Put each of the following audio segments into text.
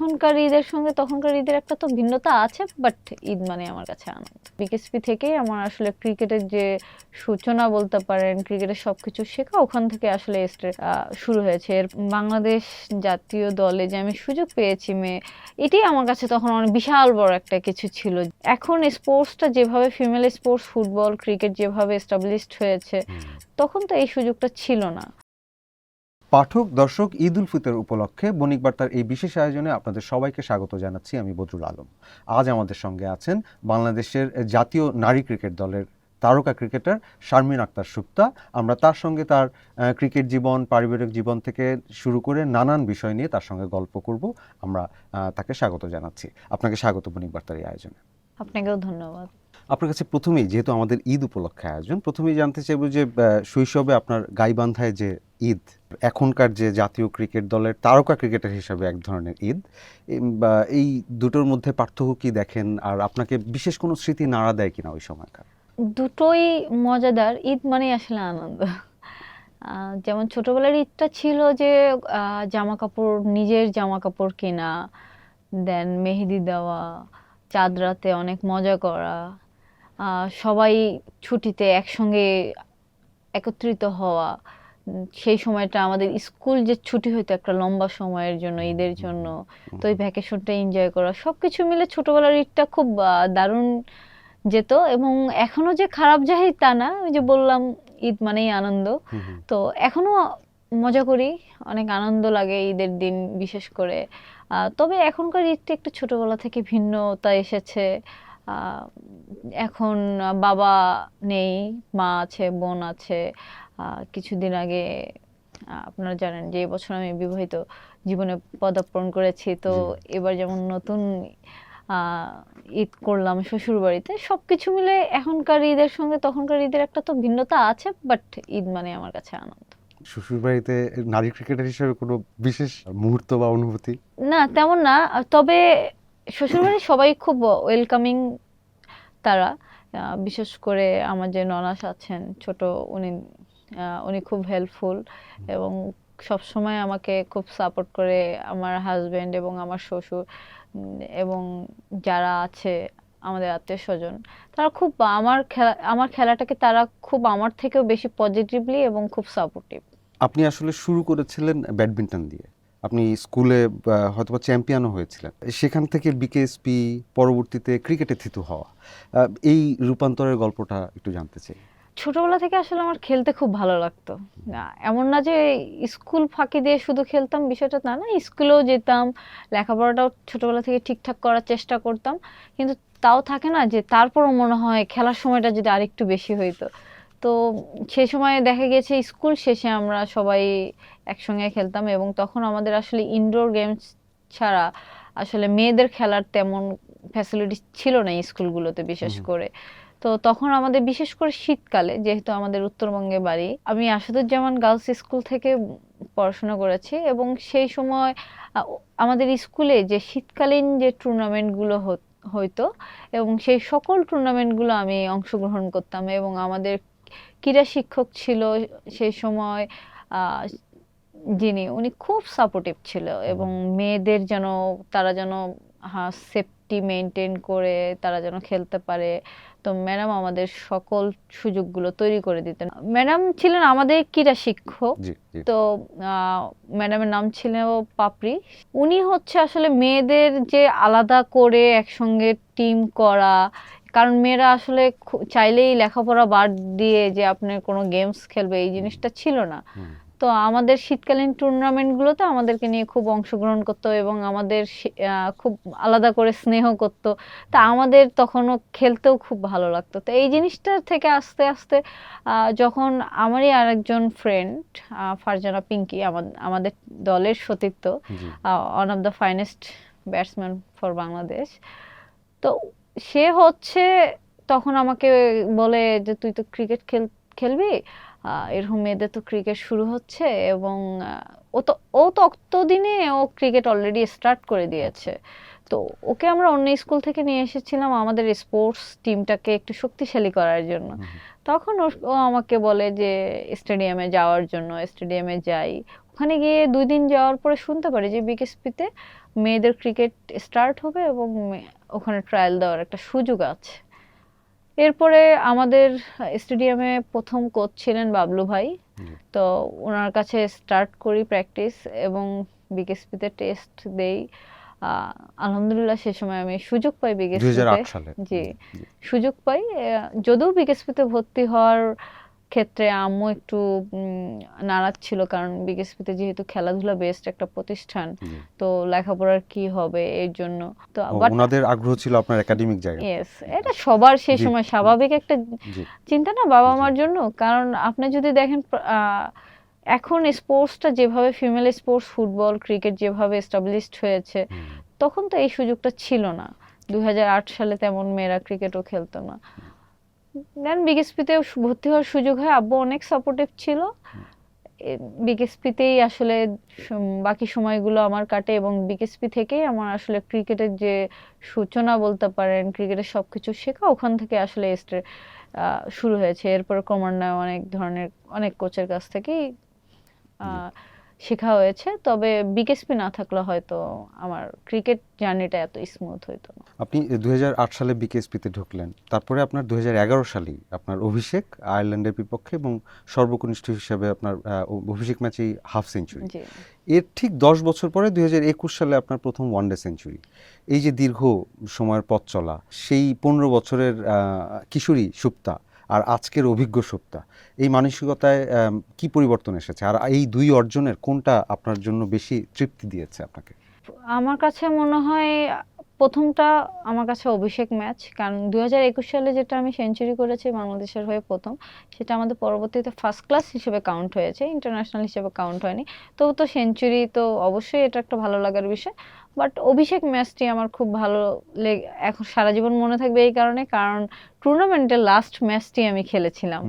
এখনকার ঈদের সঙ্গে তখনকার ঈদের একটা তো ভিন্নতা আছে, বাট ঈদ মানে আমার কাছে আনন্দ। বিকেএসপি থেকেই আমার আসলে ক্রিকেটের যে সূচনা বলতে পারেন, ক্রিকেটের সবকিছু শেখা ওখান থেকে আসলে শুরু হয়েছে। বাংলাদেশ জাতীয় দলে যে আমি সুযোগ পেয়েছি এটাই আমার কাছে তখন অনেক বিশাল বড় একটা কিছু ছিল। এখন স্পোর্টসটা যেভাবে ফিমেল স্পোর্টস ফুটবল ক্রিকেট যেভাবে এস্টাবলিশড হয়েছে, তখন তো এই সুযোগটা ছিল না। পাঠক দর্শক, ঈদ উল ফিতর উপলক্ষে বণিক বার্তার এই বিশেষ আয়োজনে আপনাদের সবাইকে স্বাগত জানাচ্ছি। আমি বদরুল আলম। আজ আমাদের সঙ্গে আছেন বাংলাদেশের জাতীয় নারী ক্রিকেট দলের তারকা ক্রিকেটার শারমিন আক্তার সুক্তা। আমরা তার সঙ্গে তার ক্রিকেট জীবন, পারিবারিক জীবন থেকে শুরু করে নানান বিষয় নিয়ে তার সঙ্গে গল্প করব। আমরা তাকে স্বাগত জানাচ্ছি। আপনাকে স্বাগত বণিক বার্তার এই আয়োজনে। আপনাকেও ধন্যবাদ। আপনার কাছে প্রথমেই, যেহেতু আমাদের ঈদ উপলক্ষে আয়োজন, প্রথমেই জানতে চাইব যে শৈশবে আপনার গাইবান্ধায় যে ঈদ, এখনকার যে জাতীয় ক্রিকেট দলের তারকা ক্রিকেটার হিসাবে এক ধরনের ঈদ, বা এই দুটোর মধ্যে পার্থক্য কি দেখেন, আর আপনাকে বিশেষ কোনো স্মৃতি নাড়া দেয় কিনা ওই সময়কার? দুটোই মজাদার। ঈদ মানে আসলে আনন্দ। যেমন ছোটবেলার ঈদটা ছিল যে জামা কাপড়, নিজের জামা কাপড় কেনা, দেন মেহেদি দেওয়া, চাঁদ রাতে অনেক মজা করা, সবাই ছুটিতে একসঙ্গে একত্রিত হওয়া। সেই সময়টা আমাদের স্কুল যে ছুটি হইতো একটা লম্বা সময়ের জন্য, ঈদের জন্য, তো ওই ভ্যাকেশনটা এনজয় করা, সবকিছু মিলে ছোটবেলার ঈদটা খুব দারুণ যেত। এবং এখনো যে খারাপ যায় তা না, ওই যে বললাম ঈদ মানেই আনন্দ। তো এখনো মজা করি, অনেক আনন্দ লাগে ঈদের দিন বিশেষ করে। তবে এখনকার ঈদটা একটু ছোটবেলা থেকে ভিন্নতা এসেছে। এখন বাবা নেই, মা আছে, বোন আছে। কিছুদিন আগে আপনারা জানেন যে এবছর আমি বিবাহিত জীবনে পদার্পণ করেছি, তো এবার যেমন নতুন ঈদ করলাম শ্বশুর বাড়িতে। সবকিছু মিলে এখনকার ঈদের সঙ্গে তখনকার ঈদের একটা তো ভিন্নতা আছে, বাট ঈদ মানে আমার কাছে আনন্দ। শ্বশুর বাড়িতে নারী ক্রিকেটার হিসেবে কোনো বিশেষ মুহূর্ত বা অনুভূতি? না, তেমন না। তবে শ্বশুরবাড়ির সবাই খুব ওয়েলকামিং তারা। বিশেষ করে আমার যে ননাস আছেন ছোট, উনি উনি খুব হেল্পফুল এবং সবসময় আমাকে খুব সাপোর্ট করে। আমার হাজবেন্ড এবং আমার শ্বশুর এবং যারা আছে আমাদের আত্মীয় স্বজন, তারা খুব আমার খেলাটাকে তারা খুব আমার থেকেও বেশি পজিটিভলি এবং খুব সাপোর্টিভ। আপনি আসলে শুরু করেছিলেন ব্যাডমিন্টন দিয়ে, আপনি স্কুলে হয়তোবা চ্যাম্পিয়নও হয়েছিলেন, সেখান থেকে বিকেএসপি, পরবর্তীতে ক্রিকেটে থিতু হওয়া, এই রূপান্তরের গল্পটা একটু জানতে চাই। ছোটবেলা থেকে আসলে আমার খেলতে খুব ভালো লাগতো। এমন না যে স্কুল ফাঁকি দিয়ে শুধু খেলতাম, বিষয়টা তা না। স্কুলেও যেতাম, লেখাপড়াটাও ছোটবেলা থেকে ঠিকঠাক করার চেষ্টা করতাম, কিন্তু তাও থাকে না যে তারপরও মনে হয় খেলার সময়টা যদি আরেকটু বেশি হইতো। তো সেই সময় দেখা গেছে স্কুল শেষে আমরা সবাই একসঙ্গে খেলতাম, এবং তখন আমাদের আসলে ইনডোর গেমস ছাড়া আসলে মেয়েদের খেলার তেমন ফ্যাসিলিটি ছিল না স্কুলগুলোতে বিশেষ করে। তো তখন আমাদের বিশেষ করে শীতকালে, যেহেতু আমাদের উত্তরবঙ্গে বাড়ি, আমি আসাদুজ্জামান গার্লস স্কুল থেকে পড়াশোনা করেছি, এবং সেই সময় আমাদের স্কুলে যে শীতকালীন যে টুর্নামেন্টগুলো হইতো, এবং সেই সকল টুর্নামেন্টগুলো আমি অংশগ্রহণ করতাম। এবং আমাদের ক্রীড়া শিক্ষক ছিল সেই সময়, আহ, যিনি, উনি খুব সাপোর্টিভ ছিল এবং মেয়েদের যেন, তারা যেন সেফটি মেনটেন করে তারা যেন খেলতে পারে। তো ম্যাডাম আমাদের সকল সুযোগগুলো তৈরি করে দিতেন। ম্যাডাম ছিলেন আমাদের ক্রীড়া শিক্ষক। তো ম্যাডামের নাম ছিল পাপড়ি। উনি হচ্ছে আসলে মেয়েদের যে আলাদা করে একসঙ্গে টিম করা, কারণ মেয়েরা আসলে চাইলেই লেখাপড়া বাদ দিয়ে যে আপনার কোনো গেমস খেলবে এই জিনিসটা ছিল না। তো আমাদের শীতকালীন টুর্নামেন্টগুলোতে আমাদেরকে নিয়ে খুব অংশগ্রহণ করতো এবং আমাদের খুব আলাদা করে স্নেহ করতো। তা আমাদের তখনও খেলতেও খুব ভালো লাগতো। তো এই জিনিসটা থেকে আস্তে আস্তে যখন আমারই আরেকজন ফ্রেন্ড ফারজানা পিঙ্কি, আমাদের দলের সতীর্থ, one of the finest batsman for Bangladesh, তো সে হচ্ছে তখন আমাকে বলে যে তুই তো ক্রিকেট খেলবি, এরকম মেয়েদের তো ক্রিকেট শুরু হচ্ছে, এবং ও তো অতদিনে ও ক্রিকেট অলরেডি স্টার্ট করে দিয়েছে। তো ওকে আমরা অন্য স্কুল থেকে নিয়ে এসেছিলাম আমাদের স্পোর্টস টিমটাকে একটু শক্তিশালী করার জন্য। তখন ও আমাকে বলে যে স্টেডিয়ামে যাওয়ার জন্য। স্টেডিয়ামে যাই, ওখানে গিয়ে 2 দিন যাওয়ার পরে শুনতে পারি যে বিকেএসপিতে মেয়েদের ক্রিকেট স্টার্ট হবে এবং ওখানে ট্রায়াল দেওয়ার একটা সুযোগ আছে। এরপরে আমাদের স্টেডিয়ামে প্রথম কোচ ছিলেন বাবলু ভাই। তো ওনার কাছে স্টার্ট করি প্র্যাকটিস এবং বিকেএসপিতে টেস্ট দেই। আলহামদুলিল্লাহ সে সময় আমি সুযোগ পাই বিকেএসপিতে। 2008 সালে। জি, সুযোগ পাই। যদিও বিকেএসপিতে ভর্তি হওয়ার ক্ষেত্রে আম্মু একটু নারাজ ছিল, কারণ বিকেএসপিতে যেহেতু খেলাধুলা বেস্ট একটা প্রতিষ্ঠান, তো লেখাপড়ার কি হবে এর জন্য। তো বাট ওনাদের আগ্রহ ছিল আপনার একাডেমিক জায়গা। ইয়েস, এটা সবার সেই সময় স্বাভাবিক একটা চিন্তা না বাবা মার জন্য। কারণ আপনি যদি দেখেন এখন স্পোর্টসটা যেভাবে ফিমেল স্পোর্টস ফুটবল ক্রিকেট যেভাবে এস্টাবলিশড হয়েছে, তখন তো এই সুযোগটা ছিল না। 2008 সালে তেমন মেয়েরা ক্রিকেটও খেলতো না। দেন বিকেএসপিতে ভর্তি হওয়ার সুযোগ হয়, আব্বু অনেক সাপোর্টিভ ছিল। বিকেএসপিতেই আসলে বাকি সময়গুলো আমার কাটে এবং বিকেএসপি থেকেই আমার আসলে ক্রিকেটের যে সূচনা বলতে পারেন, ক্রিকেটের সবকিছু শেখা ওখান থেকে আসলে শুরু হয়েছে। এরপর ক্রমান্বয়ে অনেক ধরনের অনেক কোচের কাছ থেকেই শেখা হয়েছে। তবে বিকেএসপি না থাকলে হয়তো আমার ক্রিকেট জার্নিটা এত স্মুথ হইতো না। আপনি 2008 সালে বিকেএসপিতে ঢুকলেন, তারপরে আপনার 2011 সালেই আপনার অভিষেক আয়ারল্যান্ডের বিপক্ষে এবং সর্বকনিষ্ঠ হিসেবে আপনার অভিষেক ম্যাচেই হাফ সেঞ্চুরি। এর ঠিক 10 বছর পরে 2021 সালে আপনার প্রথম ওয়ানডে সেঞ্চুরি। এই যে দীর্ঘ সময়ের পথ চলা, সেই 15 বছরের কিশোরী সুপ্তা আর আজকের অভিজ্ঞ সুপ্তা, এই মানসিকতায় কি পরিবর্তন এসেছে, আর এই দুই অর্জনের কোনটা আপনার জন্য বেশি তৃপ্তি দিয়েছে আপনাকে? আমার কাছে মনে হয় প্রথমটা আমার কাছে অভিষেক ম্যাচ, কারণ 2021 সালে যেটা আমি সেঞ্চুরি করেছি বাংলাদেশের হয়ে প্রথম, সেটা আমাদের পরবর্তীতে ফার্স্ট ক্লাস হিসেবে কাউন্ট হয়েছে, ইন্টারন্যাশনাল হিসেবে কাউন্ট হয়নি। তবু তো সেঞ্চুরি তো অবশ্যই এটা একটা ভালো লাগার বিষয়। বাট অভিষেক ম্যাচটি আমার খুব ভালো এখন সারা জীবন মনে থাকবে এই কারণে, কারণ টুর্নামেন্টের লাস্ট ম্যাচটি আমি খেলেছিলাম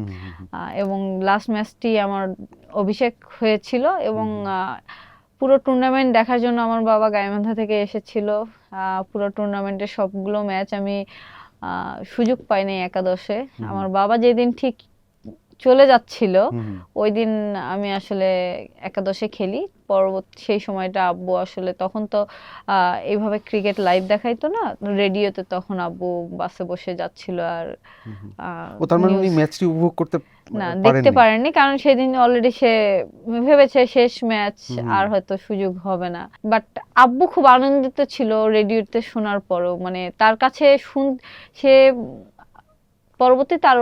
এবং লাস্ট ম্যাচটি আমার অভিষেক হয়েছিল এবং পুরো টুর্নামেন্ট দেখার জন্য আমার বাবা গাইবান্ধা থেকে এসেছিল। পুরো টুর্নামেন্টের সবগুলো ম্যাচ আমি সুযোগ পাইনি একাদশে। আমার বাবা যেদিন ঠিক চলে যাচ্ছিল ওই দিন আমি আসলে একাদশে খেলি। পরবর্তী সেই সময়টা আব্বু আসলে তখন তো এইভাবে ক্রিকেট লাইভ দেখাইতো না, রেডিওতে তখন আব্বু বাসে বসে যাচ্ছিল আর ও তার মানে উনি ম্যাচটি উপভোগ করতে না দেখতে পারেননি, কারণ সেদিন অলরেডি সে ভেবেছে শেষ ম্যাচ আর হয়তো সুযোগ হবে না। বাট আব্বু খুব আনন্দিত ছিল রেডিওতে শোনার পরও, মানে তার কাছে সে পরবর্তী তার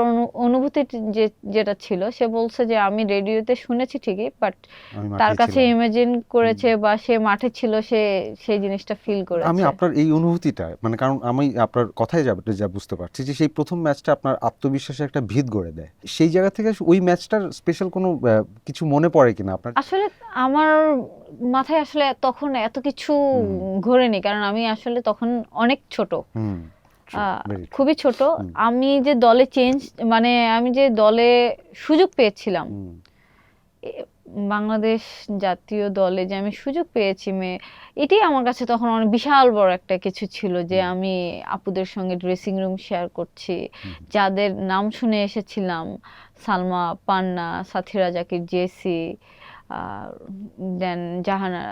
অনুভূতি যেটা ছিল, সে বলছে যে আমি রেডিওতে শুনেছি ঠিকই, বাট তার কাছে ইমাজিন করেছে বা সে মাঠে ছিল, সে সেই জিনিসটা ফিল করেছে। আমি আপনার এই অনুভূতিটা, মানে কারণ আমি আপনার কথাই যা বুঝতে পারছি যে সেই প্রথম ম্যাচটা আপনার আত্মবিশ্বাসের একটা ভিত গড়ে দেয়। সেই জায়গা থেকে ওই ম্যাচটার স্পেশাল কোনো কিছু মনে পড়ে কিনা আপনার? আসলে আমার মাথায় আসলে তখন এত কিছু ঘোরেনি, কারণ আমি আসলে তখন অনেক ছোট, খুবই ছোট। আমি যে দলে আমি যে দলে সুযোগ পেয়েছিলাম, বাংলাদেশ জাতীয় দলে যে আমি সুযোগ পেয়েছি, এটাই আমার কাছে তখন অনেক বিশাল বড় একটা কিছু ছিল, যে আমি আপুদের সঙ্গে ড্রেসিং রুম শেয়ার করছি, যাদের নাম শুনে এসেছিলাম, সালমা পান্না, সাথীরা জাকির, জেসি, দেন জাহানা,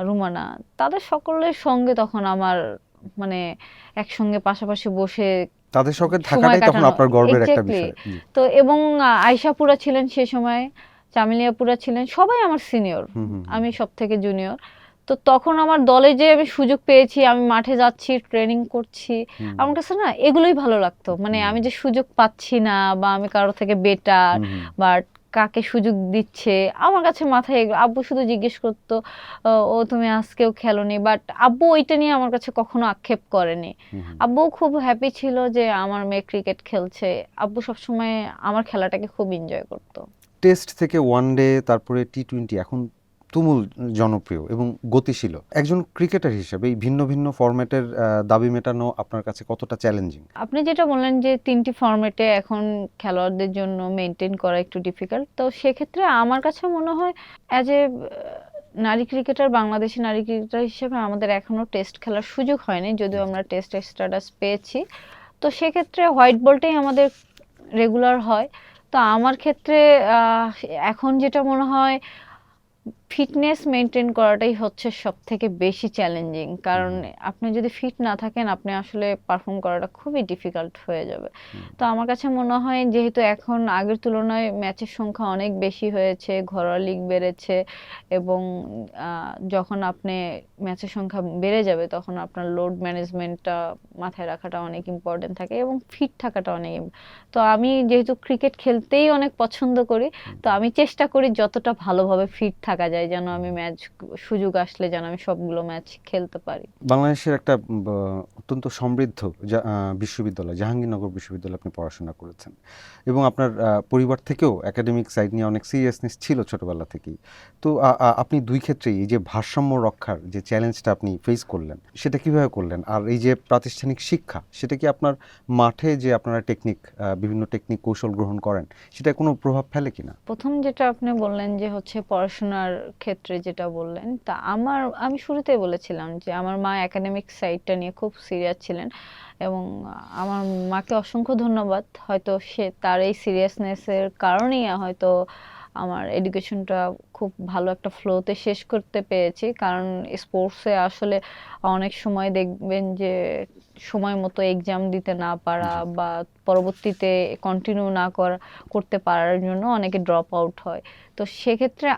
রুমানা, তাদের সকলের সঙ্গে তখন আমার মানে একসঙ্গে পাশাপাশি বসে তাদের সঙ্গে থাকাটাই তখন আপনার গর্বের একটা বিষয়। তো এবং আয়শাপুরা ছিলেন সে সময়, চামেলিয়াপুরা ছিলেন, সবাই আমার সিনিয়র, আমি সব থেকে জুনিয়র। তো তখন আমার দলে যে আমি সুযোগ পেয়েছি, আমি মাঠে যাচ্ছি, ট্রেনিং করছি, আমার কাছে না এগুলোই ভালো লাগতো। মানে আমি যে সুযোগ পাচ্ছি না, বা আমি কারো থেকে বেটার, বা কাকে সুযোগ দিচ্ছে, আমার কাছে মাথায় আব্বু শুধু জিজ্ঞেস করতো ও তুমি আজকেও খেলোনি, বাট আব্বু ওইটা নিয়ে আমার কাছে কখনো আক্ষেপ করেনি। আব্বু খুব হ্যাপি ছিল যে আমার মেয়ে ক্রিকেট খেলছে। আব্বু সবসময় আমার খেলাটাকে খুব এনজয় করতো। টেস্ট থেকে ওয়ানডে, তারপরে টি-20, এখন তুমুল জনপ্রিয় এবং গতিশীল। একজন ক্রিকেটার হিসেবে এই ভিন্ন ভিন্ন ফরম্যাটের দাবি মেটানো আপনার কাছে কতটা চ্যালেঞ্জিং? আপনি যেটা বললেন যে 3টি ফরম্যাটে এখন খেলোয়াড়দের জন্য মেনটেন করা একটু ডিফিকাল্ট, তো সেক্ষেত্রে আমার কাছে মনে হয় অ্যাজ এ নারী ক্রিকেটার, বাংলাদেশি নারী ক্রিকেটার হিসেবে আমাদের এখনো টেস্ট খেলার সুযোগ হয়নি, যদিও আমরা টেস্ট স্ট্যাটাস পেয়েছি। তো সেক্ষেত্রে হোয়াইট বলটাই আমাদের রেগুলার হয়। তো আমার ক্ষেত্রে এখন যেটা মনে হয় ফিটনেস মেনটেন করাটাই হচ্ছে সবথেকে বেশি চ্যালেঞ্জিং, কারণ আপনি যদি ফিট না থাকেন আপনি আসলে পারফর্ম করাটা খুবই ডিফিকাল্ট হয়ে যাবে। তো আমার কাছে মনে হয় যেহেতু এখন আগের তুলনায় ম্যাচের সংখ্যা অনেক বেশি হয়েছে, ঘরোয়া লিগ বেড়েছে, এবং যখন আপনি ম্যাচের সংখ্যা বেড়ে যাবে তখন আপনার লোড ম্যানেজমেন্টটা মাথায় রাখাটা অনেক ইম্পর্টেন্ট থাকে এবং ফিট থাকাটা অনেক তো আমি যেহেতু ক্রিকেট খেলতেই অনেক পছন্দ করি, তো আমি চেষ্টা করি যতটা ভালোভাবে ফিট থাকা যায় যেন আমি ম্যাচ সুযোগ আসলে যেন আমি সবগুলো ম্যাচ খেলতে পারি। বাংলাদেশের একটা অত্যন্ত সমৃদ্ধ বিশ্ববিদ্যালয়, জাহাঙ্গীরনগর বিশ্ববিদ্যালয়ে আপনি পড়াশোনা করেছেন এবং আপনার পরিবার থেকেও একাডেমিক সাইড নিয়ে অনেক সিরিয়াসনেস ছিল ছোটবেলা থেকেই। তো আপনি দুই ক্ষেত্রেই এই যে ভারসাম্য রক্ষার যে চ্যালেঞ্জটা আপনি ফেস করলেন সেটা কিভাবে করলেন? আর এই যে প্রাতিষ্ঠানিক শিক্ষা, সেটা কি আপনার মাঠে যে আপনারা বিভিন্ন টেকনিক কৌশল গ্রহণ করেন সেটা কোনো প্রভাব ফেলে কিনা? প্রথম যেটা আপনি বললেন যে হচ্ছে পড়াশোনার ক্ষেত্রে যেটা বললেন, তা আমি শুরুতেই বলেছিলাম যে আমার মা একাডেমিক সাইডটা নিয়ে খুব সিরিয়াস ছিলেন, এবং আমার মাকে অসংখ্য ধন্যবাদ। হয়তো তার এই সিরিয়াসনেসের কারণেই হয়তো আমার এডুকেশনটা খুব ভালো একটা ফ্লোতে শেষ করতে পেরেছি, কারণ স্পোর্টসে আসলে অনেক সময় দেখবেন যে সময় মতো এক্সাম দিতে না পারা বা পরবর্তীতে কন্টিনিউ না করতে পারার জন্য অনেকে ড্রপ আউট হয়। তো সেক্ষেত্রে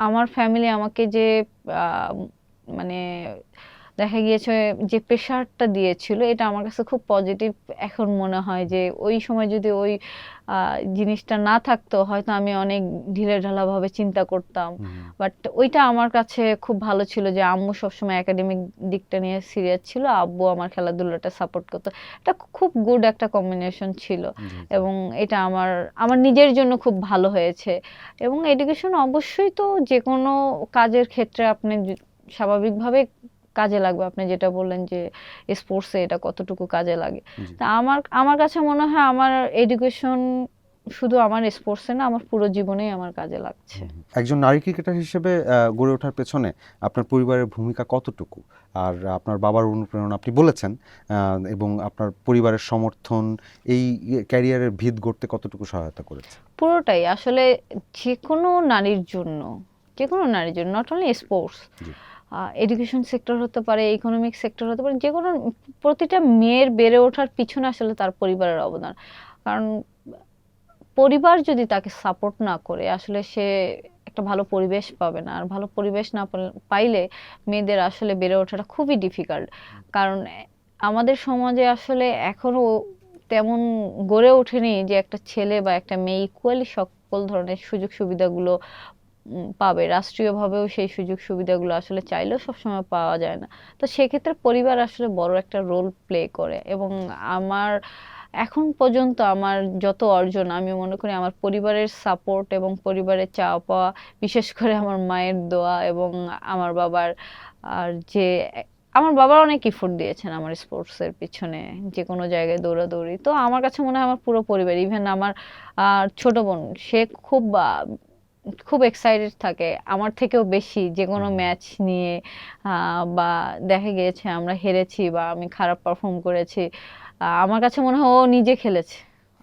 আমার ফ্যামিলি আমাকে যে আহ, মানে দেখা গিয়েছে যে প্রেশারটা দিয়েছিল এটা আমার কাছে খুব পজিটিভ এখন মনে হয়, যে ওই সময় যদি ওই জিনিসটা না থাকতো হয়তো আমি অনেক ঢিলেঢালা ভাবে চিন্তা করতাম। বাট ওইটা আমার কাছে খুব ভালো ছিল যে আম্মু সবসময় একাডেমিক দিকটা নিয়ে সিরিয়াস ছিল, আব্বু আমার খেলাধুলাটা সাপোর্ট করতো। এটা খুব গুড একটা কম্বিনেশন ছিল, এবং এটা আমার আমার নিজের জন্য খুব ভালো হয়েছে। এবং এডুকেশন অবশ্যই তো যে কোনো কাজের ক্ষেত্রে আপনি স্বাভাবিকভাবে কাজে লাগবে। আপনি যেটা বললেন যে স্পোর্টসে এটা কতটুকু কাজে লাগে, তা আমার আমার কাছে মনে হয় আমার এডুকেশন শুধু আমার স্পোর্টসে না, আমার পুরো জীবনেই আমার কাজে লাগছে। একজন নারী ক্রিকেটার হিসেবে গড়ে ওঠার পেছনে আপনার পরিবারের ভূমিকা কতটুকু? আর আপনার বাবার অনুপ্রেরণা আপনি বলেছেন, এবং আপনার পরিবারের সমর্থন এই ক্যারিয়ারের ভিত গড়তে কতটুকু সহায়তা করেছে? পুরোটাই আসলে যে কোনো নারীর জন্য, যে কোনো নারীর জন্য, not only sports, G. Education sector হতে পারে, ইকোনমিক সেক্টর হতে পারে, যে কোনো প্রতিটা মেয়ের বেড়ে ওঠার পিছনে আসলে তার পরিবারের অবদান। কারণ পরিবার যদি তাকে সাপোর্ট না করে আসলে সে একটা ভালো পরিবেশ পাবে না, আর ভালো পরিবেশ না পাইলে মেয়েদের আসলে বেড়ে ওঠাটা খুবই ডিফিকাল্ট। কারণ আমাদের সমাজে আসলে এখনো তেমন গড়ে ওঠেনি যে একটা ছেলে বা একটা মেয়ে ইকুয়ালি সকল ধরনের সুযোগ সুবিধাগুলো পাবে। রাষ্ট্রীয়ভাবেও সেই সুযোগ সুবিধাগুলো আসলে চাইলেও সবসময় পাওয়া যায় না। তো সেক্ষেত্রে পরিবার আসলে বড় একটা রোল প্লে করে, এবং আমার এখন পর্যন্ত আমার যত অর্জন আমি মনে করি আমার পরিবারের সাপোর্ট এবং পরিবারের চাওয়া পাওয়া, বিশেষ করে আমার মায়ের দোয়া এবং আমার বাবার, আর যে আমার বাবা অনেক ইফোর্ট দিয়েছেন আমার স্পোর্টসের পিছনে, যে কোনো জায়গায় দৌড়াদৌড়ি। তো আমার কাছে মনে হয় আমার পুরো পরিবার, ইভেন আমার ছোট বোন, সে খুব খুব এক্সাইটেড থাকে আমার থেকেও বেশি যে কোনো ম্যাচ নিয়ে। বা দেখা গিয়েছে আমরা হেরেছি বা আমি খারাপ পারফর্ম করেছি, আমার কাছে মনে হয় ও নিজে খেলেছে,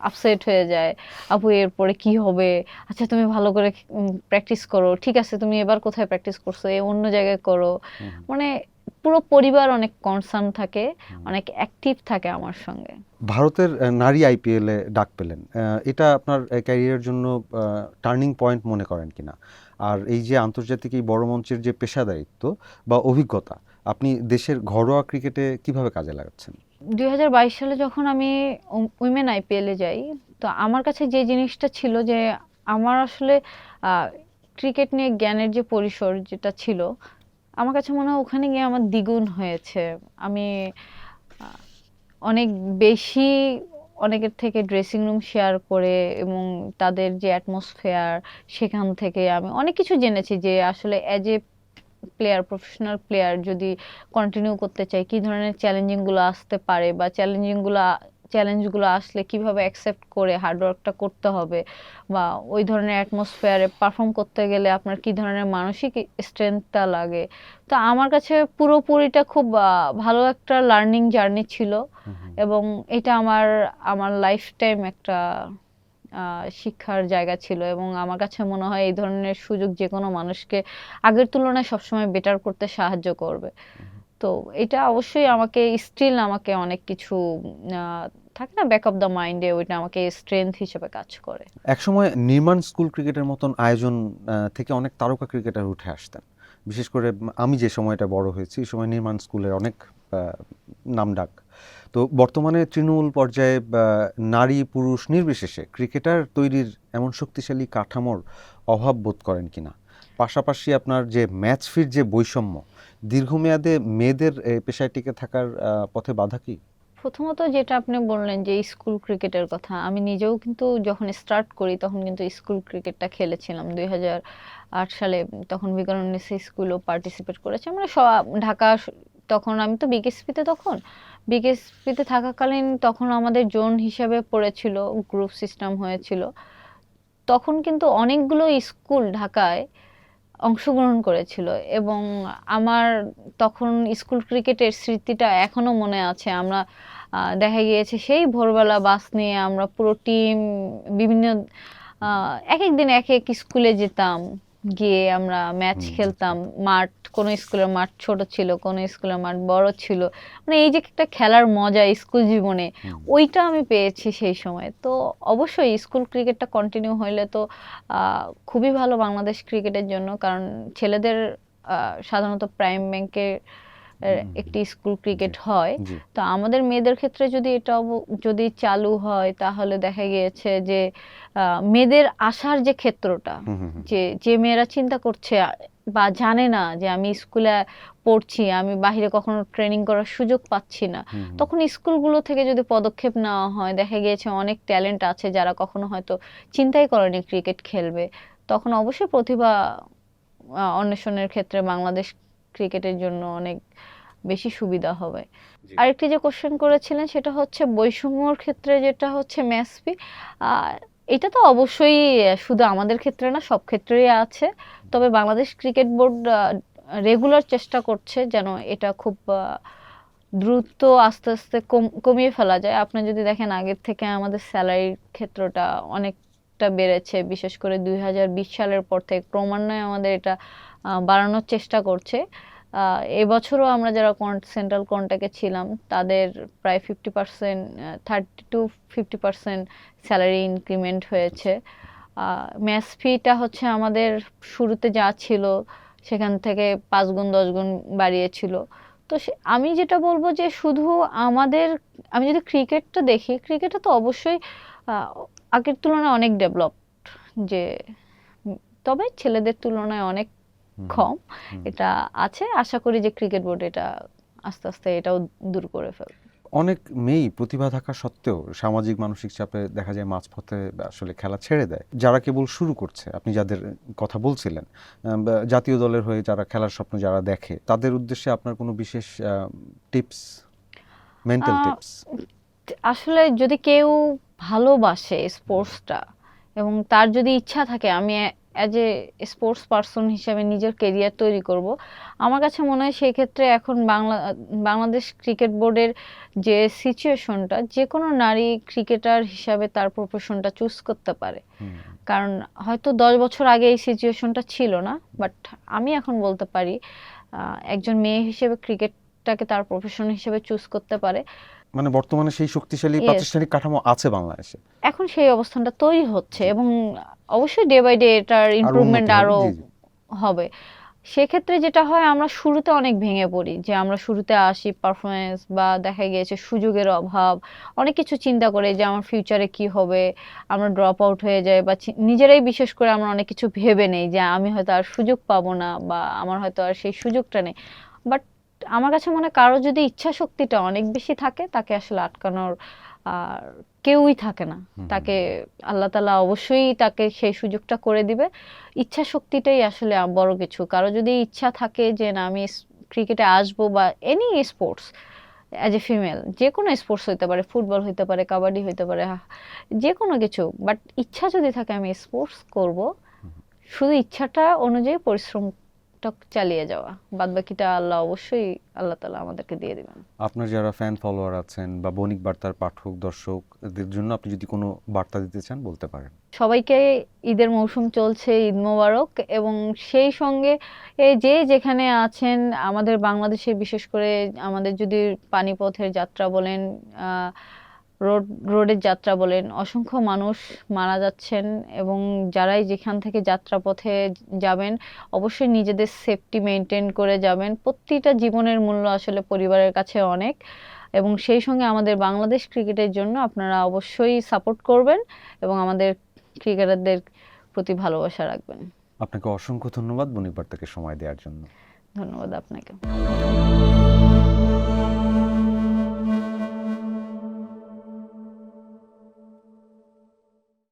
আপসেট হয়ে যায়, আপু এরপরে কি হবে, আচ্ছা তুমি ভালো করে প্র্যাকটিস করো, ঠিক আছে তুমি এবার কোথায় প্র্যাকটিস করছো, অন্য জায়গায় করো। মানে পুরো পরিবার অনেক কনসার্ন থাকে, অনেক অ্যাক্টিভ থাকে আমার সঙ্গে। ভারতের নারী আইপিএলে ডাক পেলেন, এটা আপনার ক্যারিয়ারের জন্য টার্নিং পয়েন্ট মনে করেন কিনা? আর এই যে আন্তর্জাতিক এই বড় মঞ্চের যে পেশাদারিত্ব বা অভিজ্ঞতা আপনি দেশের ঘরোয়া ক্রিকেটে কিভাবে কাজে লাগাচ্ছেন? 2022 সালে যখন আমি উইমেন আইপিএলে যাই, তো আমার কাছে যে জিনিসটা ছিল যে আমার আসলে ক্রিকেট নিয়ে জ্ঞানের যে পরিসর যেটা ছিল, আমার কাছে মনে হয় ওখানে গিয়ে আমার দ্বিগুণ হয়েছে। আমি আহ, অনেক বেশি অনেকের থেকে ড্রেসিং রুম শেয়ার করে এবং তাদের যে অ্যাটমসফেয়ার, সেখান থেকে আমি অনেক কিছু জেনেছি যে আসলে as a player, professional player যদি কন্টিনিউ করতে চাই কি ধরনের চ্যালেঞ্জিং গুলো আসতে পারে, বা চ্যালেঞ্জগুলো আসলে কিভাবে অ্যাকসেপ্ট করে হার্ডওয়ার্কটা করতে হবে, বা ওই ধরনের অ্যাটমসফেয়ারে পারফর্ম করতে গেলে আপনার কি ধরনের মানসিক স্ট্রেংথটা লাগে। তো আমার কাছে পুরোপুরিটা খুব ভালো একটা লার্নিং জার্নি ছিল, এবং এটা আমার আমার লাইফ টাইম একটা শিক্ষার জায়গা ছিল, এবং আমার কাছে মনে হয় এই ধরনের সুযোগ যে কোনো মানুষকে আগের তুলনায় সবসময় বেটার করতে সাহায্য করবে। তো এটা অবশ্যই আমাকে স্টিল আমাকে অনেক কিছু আহ, থাকে না, ব্যাক অফ দ্য মাইন্ডে ওইটা আমাকে স্ট্রেংথ হিসেবে কাজ করে। একসময় নির্মাণ স্কুল ক্রিকেটের মতন আয়োজন থেকে অনেক তারকা ক্রিকেটার উঠে আসতেন। বিশেষ করে আমি যে সময়টা বড় হয়েছি এই সময় নির্মাণ স্কুলের অনেক নামডাক। তো বর্তমানে তৃণমূল পর্যায়ে নারী পুরুষ নির্বিশেষে ক্রিকেটার তৈরির এমন শক্তিশালী কাঠামোর অভাব বোধ করেন কিনা? পাশাপাশি আপনার যে ম্যাচ ফির যে বৈষম্য দীর্ঘমেয়াদে মেয়েদের পেশায় টিকে থাকার পথে বাধা কি? প্রথমত যেটা আপনি বললেন যে স্কুল ক্রিকেটের কথা, আমি নিজেও কিন্তু যখন স্টার্ট করি তখন কিন্তু স্কুল ক্রিকেটটা খেলেছিলাম 2008 সালে। তখন বিকারুননিসা স্কুলও পার্টিসিপেট করেছে, মানে সব ঢাকা তখন আমি তো বিকেএসপিতে, তখন বিকেএসপিতে থাকাকালীন তখন আমাদের জোন হিসাবে পড়েছিল, গ্রুপ সিস্টেম হয়েছিল। তখন কিন্তু অনেকগুলো স্কুল ঢাকায় অংশগ্রহণ করেছিল, এবং আমার তখন স্কুল ক্রিকেটের স্মৃতিটা এখনো মনে আছে। আমরা দেখা গিয়েছে সেই ভোরবেলা বাস নিয়ে আমরা পুরো টিম বিভিন্ন এক এক দিন এক এক স্কুলে যেতাম, গিয়ে আমরা ম্যাচ খেলতাম। মাঠ, কোনো স্কুলের মাঠ ছোট ছিল, কোনো স্কুলের মাঠ বড় ছিল, মানে এই যে একটা খেলার মজা স্কুল জীবনে, ওইটা আমি পেয়েছি সেই সময়। তো অবশ্যই স্কুল ক্রিকেটটা কন্টিনিউ হইলে তো খুবই ভালো বাংলাদেশ ক্রিকেটের জন্য, কারণ ছেলেদের সাধারণত প্রাইম ব্যাংকের একটি স্কুল ক্রিকেট হয়। তো আমাদের মেয়েদের ক্ষেত্রে যদি এটা যদি চালু হয় তাহলে দেখা গিয়েছে যে মেয়েদের আসার যে ক্ষেত্রটা, যে যে মেয়েরা চিন্তা করছে বা জানে না যে আমি স্কুলে পড়ছি, আমি বাইরে কখনো ট্রেনিং করার সুযোগ পাচ্ছি না, তখন স্কুলগুলো থেকে যদি পদক্ষেপ নেওয়া হয়, দেখা গিয়েছে অনেক ট্যালেন্ট আছে যারা কখনো হয়তো চিন্তাই করেনি ক্রিকেট খেলবে, তখন অবশ্যই প্রতিভা অন্বেষণের ক্ষেত্রে বাংলাদেশ ক্রিকেটের জন্য অনেক বেশি সুবিধা হবে। আরেকটি যে কোশ্চেন করেছিলেন সেটা হচ্ছে বৈষম্যর ক্ষেত্রে, যেটা হচ্ছে ম্যাসপি, এটা তো অবশ্যই শুধু আমাদের ক্ষেত্রে না, সব ক্ষেত্রেই আছে। তবে বাংলাদেশ ক্রিকেট বোর্ড রেগুলার চেষ্টা করছে যেন এটা খুব দ্রুত আস্তে আস্তে কমিয়ে ফেলা যায়। আপনি যদি দেখেন আগের থেকে আমাদের স্যালারির ক্ষেত্রটা অনেকটা বেড়েছে, বিশেষ করে 2020 সালের পর থেকে ক্রমান্বয়ে আমাদের এটা বাড়ানোর চেষ্টা করছে। এবছরও আমরা যারা সেন্ট্রাল কন্ট্যাক্টে ছিলাম তাদের প্রায় 50%, 30 to 50% স্যালারি ইনক্রিমেন্ট হয়েছে। ম্যাচ ফিটা হচ্ছে আমাদের শুরুতে যা ছিল সেখান থেকে 5 গুণ 10 গুণ বাড়িয়েছিল। তো আমি যেটা বলবো যে শুধু আমাদের, আমি যদি ক্রিকেটটা দেখি, ক্রিকেটটা তো অবশ্যই আহ, আগের তুলনায় অনেক ডেভেলপ, যে তবে ছেলেদের তুলনায় অনেক কম এটা আছে। আশা করি যে ক্রিকেট বোর্ড এটা আস্তে আস্তে এটাও দূর করে ফেলবে। অনেক মেয়েই প্রতিভা থাকা সত্ত্বেও সামাজিক মানসিক চাপে দেখা যায় মাঝপথে আসলে খেলা ছেড়ে দেয়। যারা কেবল শুরু করছে, আপনি যাদের কথা বলছিলেন, জাতীয় দলের হয়ে যারা খেলার স্বপ্ন যারা দেখে, তাদের উদ্দেশ্যে আপনার কোনো বিশেষ টিপস, মেন্টাল টিপস? আসলে যদি কেউ ভালোবাসে স্পোর্টসটা এবং তার যদি ইচ্ছা থাকে আমি অ্যাজ এ স্পোর্টস পারসন হিসেবে নিজের কেরিয়ার তৈরি করব, আমার কাছে মনে হয় সেই ক্ষেত্রে এখন বাংলাদেশ ক্রিকেট বোর্ডের যে সিচুয়েশনটা, যে কোনো নারী ক্রিকেটার হিসাবে তার প্রফেশনটা চুজ করতে পারে। কারণ হয়তো 10 বছর আগে এই সিচুয়েশনটা ছিল না, বাট আমি এখন বলতে পারি একজন মেয়ে হিসেবে ক্রিকেটটাকে তার প্রফেশন হিসেবে চুজ করতে পারে। মানে বর্তমানে সেই শক্তিশালী প্রাতিষ্ঠানিক কাঠামো আছে বাংলাদেশে, এখন সেই অবস্থানটা তৈরি হচ্ছে, এবং অবশ্যই ডে বাই ডে এটার ইমপ্রুভমেন্ট আরো হবে। সেক্ষেত্রে যেটা হয়, আমরা শুরুতে অনেক ভেঙে পড়ি, যে আমরা শুরুতে আসি পারফরমেন্স বা দেখা গিয়েছে সুযোগের অভাব, অনেক কিছু চিন্তা করে যে আমার ফিউচারে কি হবে, আমরা ড্রপ আউট হয়ে যাই, বা নিজেরাই বিশেষ করে আমরা অনেক কিছু ভেবে নেই যে আমি হয়তো আর সুযোগ পাবো না, বা আমার হয়তো আর সেই সুযোগটা নেই। বাট আমার কাছে মনে হয় কারো যদি ইচ্ছা শক্তিটা অনেক বেশি থাকে, তাকে আসলে আটকানোর আর কেউই থাকে না। তাকে আল্লাহ তাআলা অবশ্যই তাকে সেই সুযোগটা করে দিবে। ইচ্ছা শক্তিটাই আসলে বড় কিছু। কারো যদি ইচ্ছা থাকে যে না আমি ক্রিকেটে আসবো, বা any sports, as a female যে কোনো স্পোর্টস হইতে পারে, ফুটবল হইতে পারে, কাবাডি হইতে পারে, যে কোনো কিছু, বাট ইচ্ছা যদি থাকে আমি স্পোর্টস করব, শুধু ইচ্ছাটা অনুযায়ী পরিশ্রমটা চেষ্টা চালিয়ে যাওয়া, বাদ বাকিটা আল্লাহ অবশ্যই আল্লাহ তাআলা আমাদেরকে দিয়ে দিবেন। আপনার যারা ফ্যান ফলোয়ার আছেন বা বণিক বার্তার পাঠক দর্শকদের জন্য আপনি যদি কোনো বার্তা দিতে চান বলতে পারেন। সবাইকে ঈদের মৌসুম চলছে, ঈদ মোবারক। এবং সেই সঙ্গে এই যে যেখানে আছেন আমাদের বাংলাদেশে, বিশেষ করে আমাদের যদি পানিপথের যাত্রা বলেন, রোডের যাত্রা বলেন, অসংখ্য মানুষ মারা যাচ্ছেন। এবং যারাই যেখান থেকে যাত্রাপথে যাবেন অবশ্যই নিজেদের সেফটি মেনটেন করে যাবেন। প্রতিটা জীবনের মূল্য আসলে পরিবারের কাছে অনেক। এবং সেই সঙ্গে আমাদের বাংলাদেশ ক্রিকেটের জন্য আপনারা অবশ্যই সাপোর্ট করবেন এবং আমাদের ক্রিকেটারদের প্রতি ভালোবাসা রাখবেন। আপনাকে অসংখ্য ধন্যবাদ বণিক বার্তাকে সময় দেওয়ার জন্য। ধন্যবাদ আপনাকে।